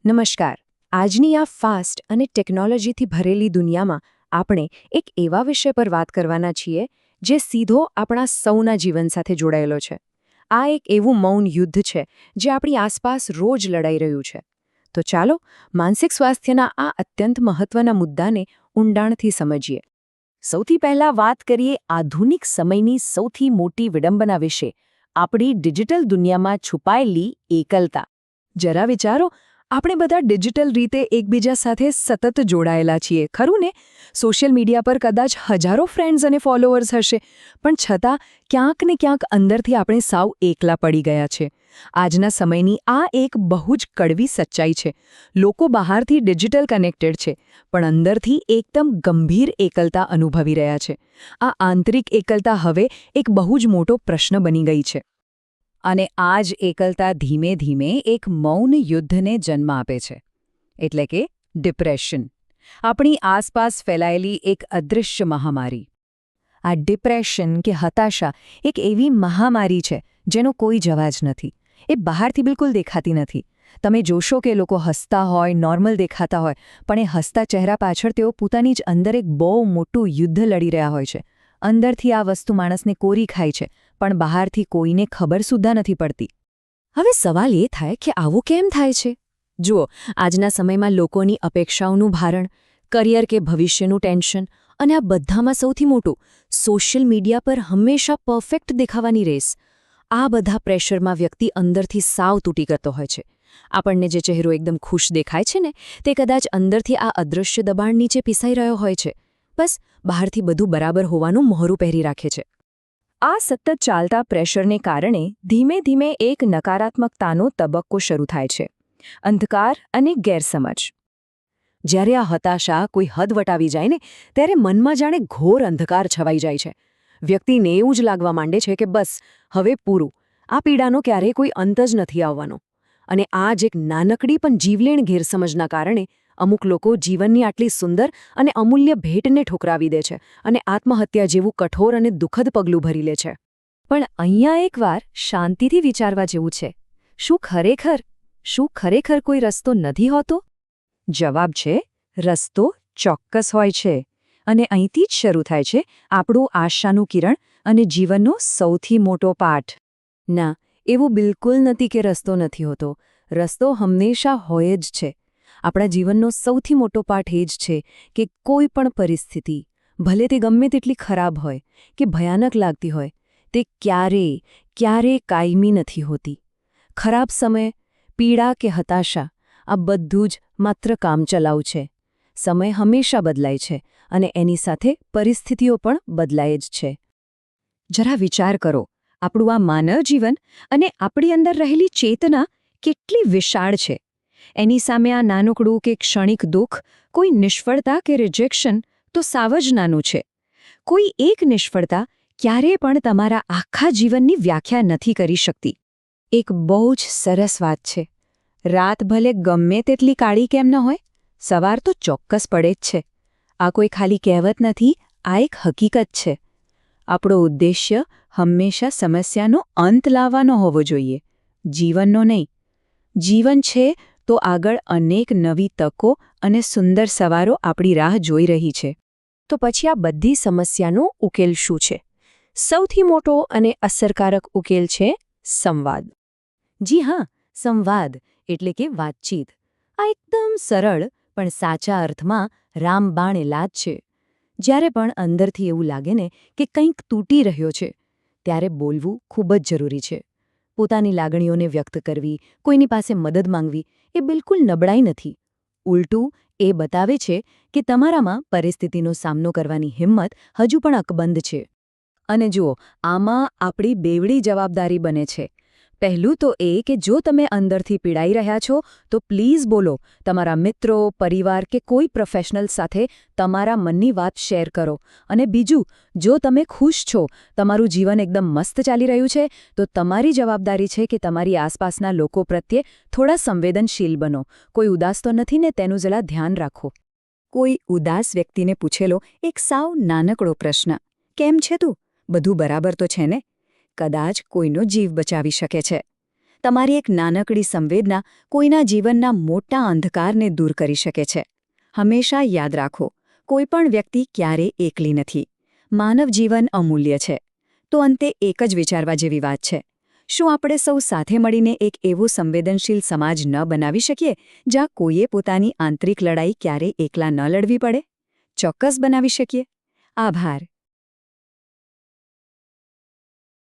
નમસ્કાર. આજની આ ફાસ્ટ અને ટેકનોલોજીથી ભરેલી દુનિયામાં આપણે એક એવા વિષય પર વાત કરવાના છીએ જે સીધો આપણા સૌના જીવન સાથે જોડાયેલો છે. આ એક એવું મૌન યુદ્ધ છે જે આપણી આસપાસ રોજ લડાઈ રહ્યું છે. તો ચાલો માનસિક સ્વાસ્થ્યના આ અત્યંત મહત્વના મુદ્દાને ઊંડાણથી સમજીએ. સૌથી પહેલા વાત કરીએ આધુનિક સમયની સૌથી મોટી વિડંબના વિશે, આપણી ડિજિટલ દુનિયામાં છુપાયેલી એકલતા. જરા વિચારો, આપણે બધા ડિજિટલ રીતે એકબીજા સાથે સતત જોડાયેલા છીએ, ખરું ને? સોશિયલ મીડિયા પર કદાચ હજારો ફ્રેન્ડ્સ અને ફોલોઅર્સ હશે, પણ છતાં ક્યાંક ને ક્યાંક અંદરથી આપણે સાવ એકલા પડી ગયા છે. આજના સમયની આ એક બહુ જ કડવી સચ્ચાઈ છે. લોકો બહારથી ડિજિટલ કનેક્ટેડ છે, પણ અંદરથી એકદમ ગંભીર એકલતા અનુભવી રહ્યા છે. આ આંતરિક એકલતા હવે એક બહુ જ મોટો પ્રશ્ન બની ગઈ છે. અને આ જ એકલતા ધીમે ધીમે એક મૌન યુદ્ધને જન્મ આપે છે, એટલે કે ડિપ્રેશન. આપણી આસપાસ ફેલાયેલી એક અદૃશ્ય મહામારી. આ ડિપ્રેશન કે હતાશા એક એવી મહામારી છે જેનો કોઈ જવાબ નથી. એ બહારથી બિલકુલ દેખાતી નથી. તમે જોશો કે લોકો હસતા હોય, નોર્મલ દેખાતા હોય, પણ એ હસતા ચહેરા પાછળ તેઓ પોતાની જ અંદર એક બહુ મોટું યુદ્ધ લડી રહ્યા હોય છે. અંદરથી આ વસ્તુ માણસને કોરી ખાય છે, પણ બહારથી કોઈને ખબર સુદ્ધા નથી પડતી. હવે સવાલ એ થાય કે આવું કેમ થાય છે? જુઓ, આજના સમયમાં લોકોની અપેક્ષાઓનું ભારણ, કરિયર કે ભવિષ્યનું ટેન્શન, અને આ બધામાં સૌથી મોટું, સોશિયલ મીડિયા પર હંમેશા પરફેક્ટ દેખાવાની રેસ. આ બધા પ્રેશરમાં વ્યક્તિ અંદરથી સાવ તૂટી કરતો હોય છે. આપણને જે ચહેરો એકદમ ખુશ દેખાય છે ને, તે કદાચ અંદરથી આ અદૃશ્ય દબાણ નીચે પીસાઈ રહ્યો હોય છે. બસ બહારથી બધું બરાબર હોવાનું મહોરું પહેરી રાખે છે. આ સતત ચાલતા પ્રેશરને કારણે ધીમે ધીમે એક નકારાત્મકતાનો તબક્કો શરૂ થાય છે. અંધકાર અને ગેરસમજ. જ્યારે આ હતાશા કોઈ હદ વટાવી જાય ને, ત્યારે મનમાં જાણે ઘોર અંધકાર છવાઈ જાય છે. વ્યક્તિને એવું જ લાગવા માંડે છે કે બસ હવે પૂરું, આ પીડાનો ક્યારેય કોઈ અંત જ નથી આવવાનો. અને આ જ એક નાનકડી પણ જીવલેણ ગેરસમજના કારણે અમુક લોકો જીવનની આટલી સુંદર અને અમૂલ્ય ભેટને ઠુકરાવી દે છે અને આત્મહત્યા જેવું કઠોર અને દુઃખદ પગલું ભરી લે છે. પણ અહીંયા એકવાર શાંતિથી વિચારવા જેવું છે. શું ખરેખર કોઈ રસ્તો નથી હોતો? જવાબ છે, રસ્તો ચોક્કસ હોય છે. અને અહીંથી જ શરૂ થાય છે આપણું આશાનું કિરણ અને જીવનનો સૌથી મોટો પાઠ. ના, એવું બિલકુલ નથી કે રસ્તો નથી હોતો. રસ્તો હંમેશા હોય જ છે. આપણા જીવનનો સૌથી મોટો પાઠ એ જ છે કે કોઈ પણ પરિસ્થિતિ, ભલે તે ગમે તેટલી ખરાબ હોય કે ભયાનક લાગતી હોય, તે ક્યારેય કાયમી નથી હોતી. ખરાબ સમય, પીડા કે હતાશા, આ બધું જ માત્ર કામચલાઉ છે. સમય હંમેશા બદલાય છે અને એની સાથે પરિસ્થિતિઓ પણ બદલાય જ છે. જરા વિચાર કરો, આપણું આ માનવ જીવન અને આપણી અંદર રહેલી ચેતના કેટલી વિશાળ છે. એની સામે આ નાનકડું કે ક્ષણિક દુઃખ, કોઈ નિષ્ફળતા કે રિજેક્શન તો સાવ જ નાનું છે. કોઈ એક નિષ્ફળતા ક્યારેય પણ તમારા આખા જીવનની વ્યાખ્યા નથી કરી શકતી. એક બહુ જ સરસ વાત છે, રાત ભલે ગમે તેટલી કાળી કેમ ન હોય, સવાર તો ચોક્કસ પડે જ છે. આ કોઈ ખાલી કહેવત નથી, આ એક હકીકત છે. આપણો ઉદ્દેશ્ય હંમેશા સમસ્યાનો અંત લાવવાનો હોવો જોઈએ, જીવનનો નહીં. જીવન છે તો આગળ અનેક નવી તકો અને સુંદર સવારો આપણી રાહ જોઈ રહી છે. તો પછી આ બધી સમસ્યાનો ઉકેલ શું છે? સૌથી મોટો અને અસરકારક ઉકેલ છે સંવાદ. જી હા, સંવાદ એટલે કે વાતચીત. આ એકદમ સરળ પણ સાચા અર્થમાં રામબાણ ઇલાજ છે. જ્યારે પણ અંદરથી એવું લાગે ને કે કંઈક તૂટી રહ્યો છે, ત્યારે બોલવું ખૂબ જ જરૂરી છે. પોતાની લાગણીઓને વ્યક્ત કરવી, કોઈની પાસે મદદ માંગવી, એ બિલકુલ નબળાઈ નથી. ઉલટું એ બતાવે છે કે તમારામાં પરિસ્થિતિનો સામનો કરવાની હિંમત હજુ પણ અકબંધ છે. અને જુઓ, આમાં આપણી બેવડી જવાબદારી બને છે. પહેલું તો એ કે જો તમે અંદરથી પીડાઈ રહ્યા છો, તો પ્લીઝ બોલો. તમારા મિત્રો, પરિવાર કે કોઈ પ્રોફેશનલ સાથે તમારા મનની વાત શેર કરો. અને બીજું, જો તમે ખુશ છો, તમારું જીવન એકદમ મસ્ત ચાલી રહ્યું છે, તો તમારી જવાબદારી છે કે તમારી આસપાસના લોકો પ્રત્યે થોડા સંવેદનશીલ બનો. કોઈ ઉદાસ તો નથી ને, તેનું જરા ધ્યાન રાખો. કોઈ ઉદાસ વ્યક્તિને પૂછેલો એક સાવ નાનકડો પ્રશ્ન, કેમ છે તું? બધું બરાબર તો છે ને? કદાચ કોઈનો જીવ બચાવી શકે છે. તમારી એક નાનકડી સંવેદના કોઈના જીવનના મોટા અંધકારને દૂર કરી શકે છે. હંમેશા યાદ રાખો, કોઈપણ વ્યક્તિ ક્યારેય એકલી નથી. માનવ જીવન અમૂલ્ય છે. તો અંતે એક જ વિચારવા જેવી વાત છે. શું આપણે સૌ સાથે મળીને એક એવો સંવેદનશીલ સમાજ ન બનાવી શકીએ જ્યાં કોઈએ પોતાની આંતરિક લડાઈ ક્યારેય એકલા ન લડવી પડે? ચોક્કસ બનાવી શકીએ. આભાર.